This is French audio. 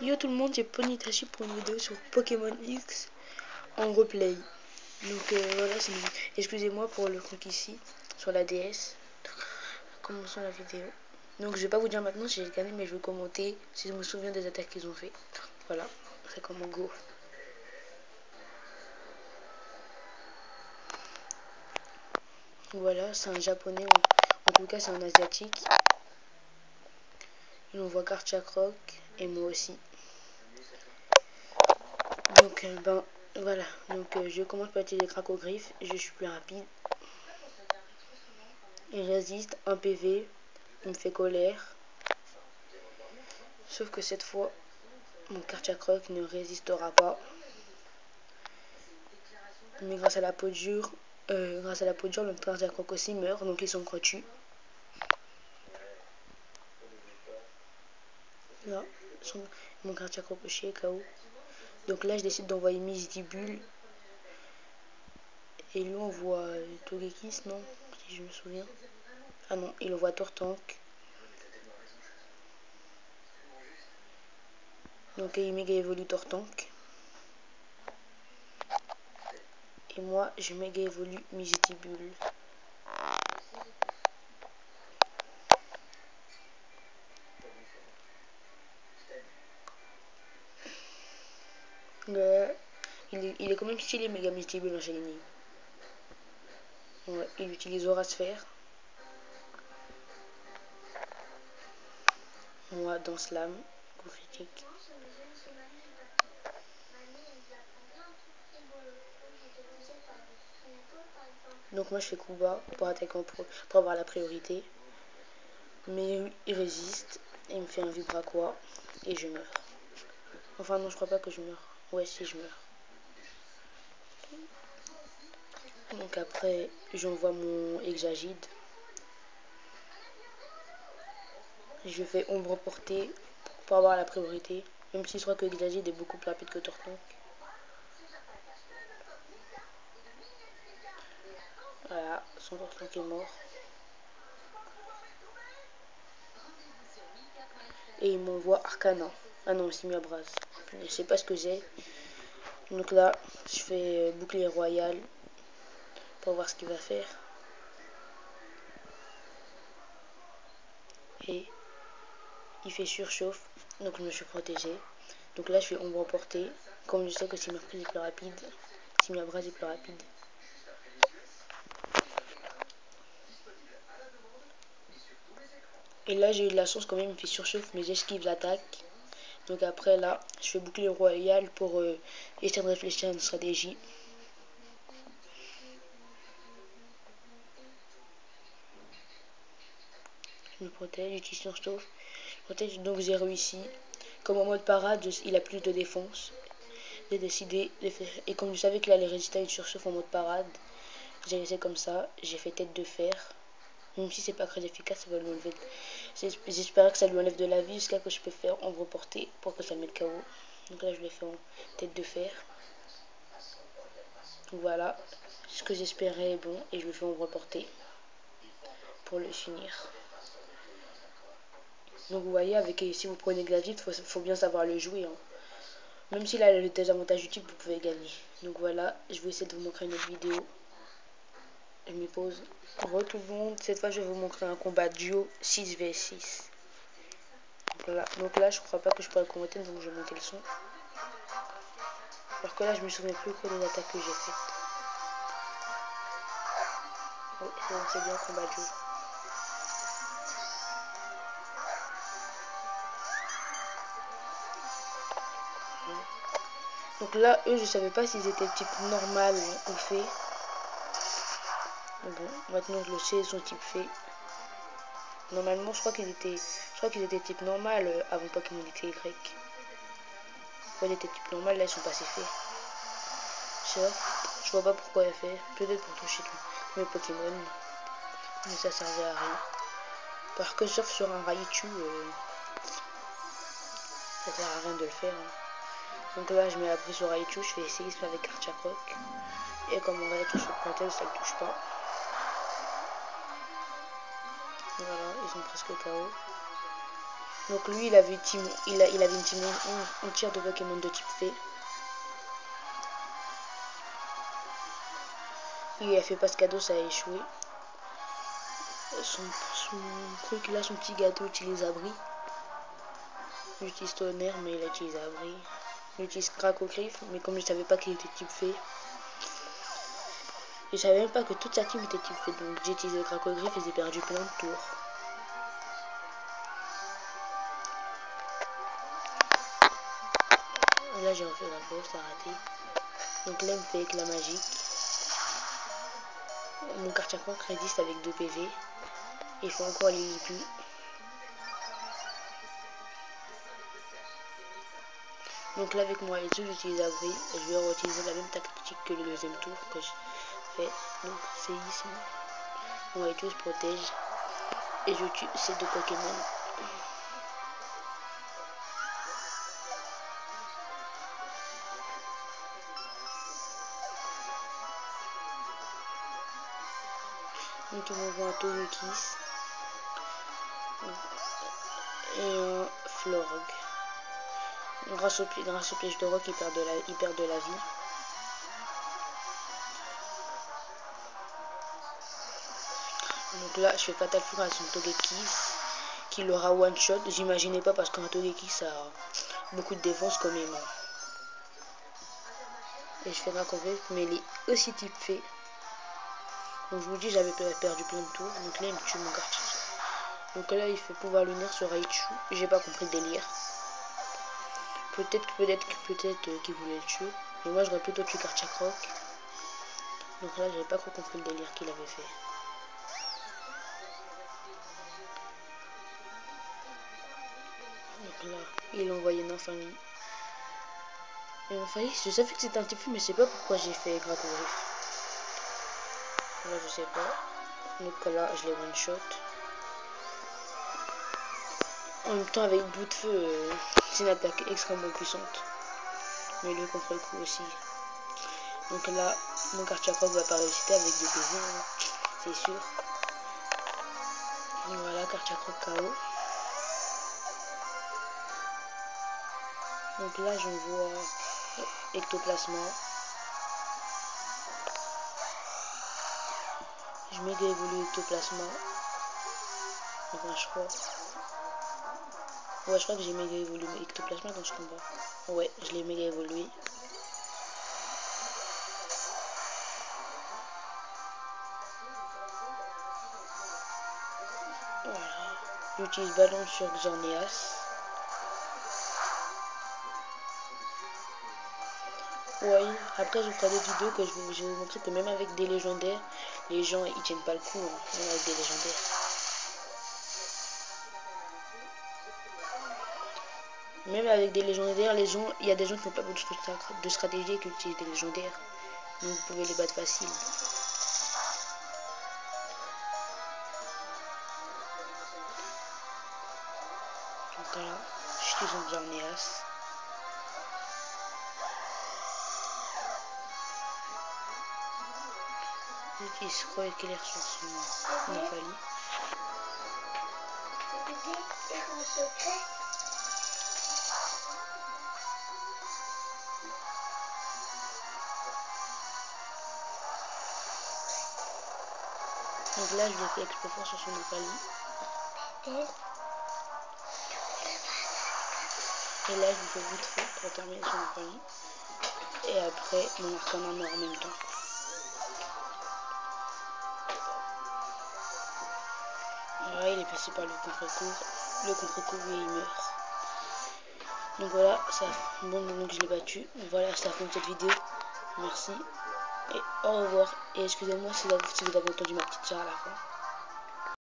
Yo tout le monde, j'ai Ponytachi pour une vidéo sur Pokémon X en replay. Donc voilà, excusez-moi pour le truc ici, sur la DS. Commençons la vidéo. Donc je vais pas vous dire maintenant si j'ai gagné, mais je vais commenter si je me souviens des attaques qu'ils ont fait. Voilà, c'est comme un go. Voilà, c'est un japonais, en tout cas c'est un asiatique. Et on voit Garchakroc et moi aussi. Donc ben voilà, donc je commence par utiliser Cracogriff, je suis plus rapide. Il résiste 1 PV, il me fait colère. Sauf que cette fois, mon Garchakroc ne résistera pas. Mais grâce à la peau dure, le Garchakroc aussi meurt, donc ils sont crotus. Là, mon Garchakroc aussi est KO. Donc là, je décide d'envoyer Misdibule. Et lui, on voit Togekiss, non? Si je me souviens. Ah non, il envoie Tortank. Donc il méga évolue Tortank. Et moi, je méga évolue Misdibule. Il est quand même stylé, méga Misdibule en Shiny. Ouais, il utilise Aura Sphère. Moi, dans Slam, coup critique. Donc moi je fais coup bas pour attaquer pour avoir la priorité. Mais il résiste et il me fait un vibraquois et je meurs. Enfin non, je crois pas que je meurs. Ouais, si, je meurs. Donc après j'envoie mon Exagide. Je fais ombre portée pour avoir la priorité. Même si je crois que Exagide est beaucoup plus rapide que Tortank. Voilà, son Tortank est mort. Et il m'envoie Arcana. Ah non, c'est Miabraz. Je sais pas ce que j'ai. Donc là, je fais bouclier royal pour voir ce qu'il va faire. Et il fait surchauffe, donc je me suis protégée. Donc là, je fais ombre portée. Comme je sais que si ma prise est plus rapide, si ma bras est plus rapide. Et là, j'ai eu de la chance quand même, il me fait surchauffe, mais j'esquive l'attaque. Donc après, là, je fais bouclier royal pour essayer de réfléchir à une stratégie. Je me protège, j'utilise surchauffe. Je protège, donc j'ai réussi. Comme en mode parade, il a plus de défense. J'ai décidé de faire. Et comme je savais qu'il allait résister à une surchauffe en mode parade, j'ai laissé comme ça. J'ai fait tête de fer. Même si c'est pas très efficace, ça va lui enlever. J'espère que ça lui enlève de la vie jusqu'à ce que je peux faire ombre portée pour que ça mette KO. Donc là, je l'ai fait en tête de fer. Donc voilà, ce que j'espérais est bon et je le fais ombre portée pour le finir. Donc vous voyez, si vous prenez Exagite, faut bien savoir le jouer. Hein. Même s'il a le désavantage utile, vous pouvez gagner. Donc voilà, je vais essayer de vous montrer une autre vidéo. Je me pose. Re tout le monde, cette fois je vais vous montrer un combat duo 6v6. Voilà. Donc là, je crois pas que je pourrais commenter, donc je vais monter le son. Alors que là, je me souviens plus que des attaques que j'ai faites. Oui, c'est bien combat duo. Donc là, eux, je savais pas s'ils étaient type normal ou fait. Mais bon, maintenant je le sais, ils sont type fait. Normalement, je crois qu'ils étaient type normal avant Pokémon XY. Quand ils étaient type normal, là, ils sont passés faits. Je vois pas pourquoi elle fait. Peut-être pour toucher tous mes Pokémon. Mais ça servait à rien. Parce que sauf sur un Raichu, ça sert à rien de le faire. Hein. Donc là, je mets la prise sur Raichu, je fais séisme avec Garchakroc. Et comme on Raichu se protège, ça ne touche pas. Voilà, ils sont presque KO. Donc lui, il avait une team entière de Pokémon de type fée. Il a fait pas ce cadeau, ça a échoué. Son truc là, son petit gâteau utilise abri. Il utilise tonnerre, mais il utilise abri. Il utilise Cracogriffe, mais comme je savais pas qu'il était type fée. Je savais même pas que toute sa team était type fée, donc j'ai utilisé Cracogriffe et j'ai perdu plein de tours. Là j'ai refait la grosse, ça a raté. Donc là il me fait éclat magique. Mon Karchakroc résiste avec 2 PV. Il faut encore les Lilipu. Donc là avec moi et tout j'utilise abri. Et je vais utiliser la même tactique que le deuxième tour que je fais. Donc séisme. Moi et tout se protège. Et je tue ces 2 Pokémon. Donc il m'envoie un Togekiss et un Florg. Grâce au piège de roc, il perd de la vie. Donc là, je fais Fatal Fury à son Togekiss, qui l'aura one shot. J'imaginais pas parce qu'un Togekiss a beaucoup de défense comme aimant. Et je fais ma complète, mais il est aussi type fée. Donc je vous dis, j'avais perdu plein de tours. Donc là, il me tue mon quartier. Donc là, il fait pouvoir lunaire sur Raichu. J'ai pas compris le délire. Peut-être qu'il voulait le tuer. Mais moi, j'aurais plutôt tué Karchakroc. Donc là, j'avais pas trop compris le délire qu'il avait fait. Donc là, il a envoyé Nymphanie. Et Nymphanie, je savais que c'était un type feu, mais je sais pas pourquoi j'ai fait Cracogriffe. Là, je sais pas. Donc là, je l'ai one shot. En même temps, avec bout de feu, c'est une attaque extrêmement puissante. Mais lui contre le coup aussi. Donc là, mon Karchakroc va pas résister avec des PV, hein, c'est sûr. Donc voilà, Karchakroc KO. Donc là, j'envoie Ectoplasma. Je méga évolue Ectoplasma. Enfin, je crois. Ouais, je crois que j'ai méga évolué Ectoplasma dans ce combat. Ouais, je l'ai méga évolué. Voilà. J'utilise ballon sur Xorneas. Ouais, après je vous ferai des vidéos que je vais vous montrer que même avec des légendaires, les gens ils tiennent pas le coup, hein, même avec des légendaires. Même avec des légendaires, il y a des gens qui n'ont pas beaucoup de stratégie et qui utilisent des légendaires. Donc vous pouvez les battre facile. Donc là, j'utilise un Xorneas. J'utilise Croix éclair sur son Nymphanie. Donc là, je lui ai fait expo fort sur son Nymphanie. Et là, je lui fais bout de feu pour terminer son Nymphanie. Et après, mon Arcana meurt en même temps. Voilà, il est passé par le contre-coup et il meurt. Donc voilà, donc je l'ai battu. Voilà, c'est la fin de cette vidéo. Merci et au revoir. Et excusez-moi si vous avez entendu ma petite soeur à la fin.